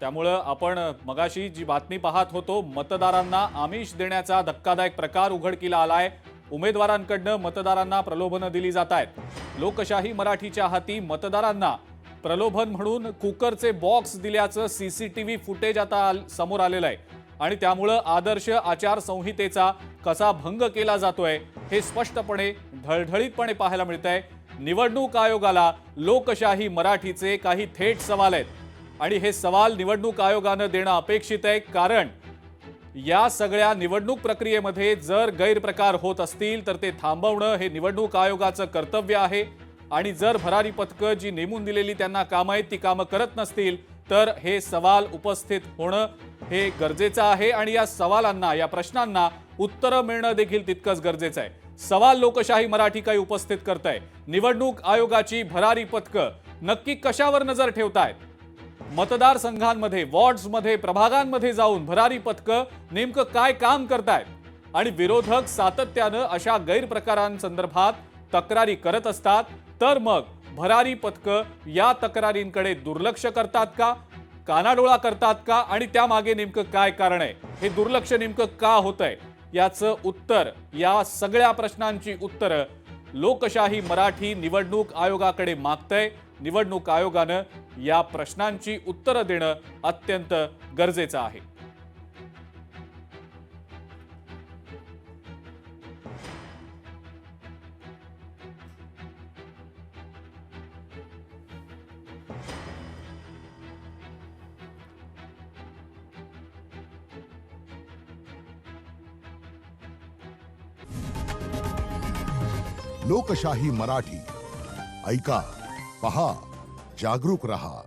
त्यामुळं आपण मगाशी जी बातमी पाहत होतो, मतदारांना आमिष देण्याचा धक्कादायक प्रकार उघडकीला आलाय। उमेदवारांकडनं मतदारांना प्रलोभनं दिली जात आहेत। लोकशाही मराठीच्या हाती मतदारांना प्रलोभन म्हणून कुकरचे बॉक्स दिल्याचं सीसीटीव्ही फुटेज आता समोर आलेलं आहे आणि त्यामुळं आदर्श आचारसंहितेचा कसा भंग केला जातोय हे स्पष्टपणे ढळढळीतपणे पाहायला मिळतंय। निवडणूक आयोगाला लोकशाही मराठीचे काही थेट सवाल आहेत आणि हे सवाल निवडणूक आयोगानं देणं अपेक्षित आहे, कारण या सगळ्या निवडणूक प्रक्रियेमध्ये जर गैरप्रकार होत असतील तर ते थांबवणं हे निवडणूक आयोगाचं कर्तव्य आहे आणि जर भरारी पथकं जी नेमून दिलेली त्यांना कामं आहेत ती कामं करत नसतील तर हे सवाल उपस्थित होणं हे गरजेचं आहे आणि या सवालांना, या प्रश्नांना उत्तरं मिळणं देखील तितकंच गरजेचं आहे। सवाल लोकशाही मराठी काही उपस्थित करताय, निवडणूक आयोगाची भरारी पथकं नक्की कशावर नजर ठेवतायत? मतदारसंघांमध्ये, वॉर्ड्समध्ये, प्रभागांमध्ये जाऊन भरारी पथकं नेमकं काय काम करतायत आणि विरोधक सातत्यानं अशा गैरप्रकारांसंदर्भात तक्रारी करत असतात, तर मग भरारी पथकं या तक्रारींकडे दुर्लक्ष करतात का, कानाडोळा करतात का आणि त्यामागे नेमकं काय कारण आहे, हे दुर्लक्ष नेमकं का होतंय, याचं उत्तर, या सगळ्या प्रश्नांची उत्तरं लोकशाही मराठी निवडणूक आयोगाकडे मागतंय। निवडणूक आयोगानं या प्रश्नांची उत्तरं देणं अत्यंत गरजेचं आहे। लोकशाही मराठी ऐका, पहा, जागरूक रहा।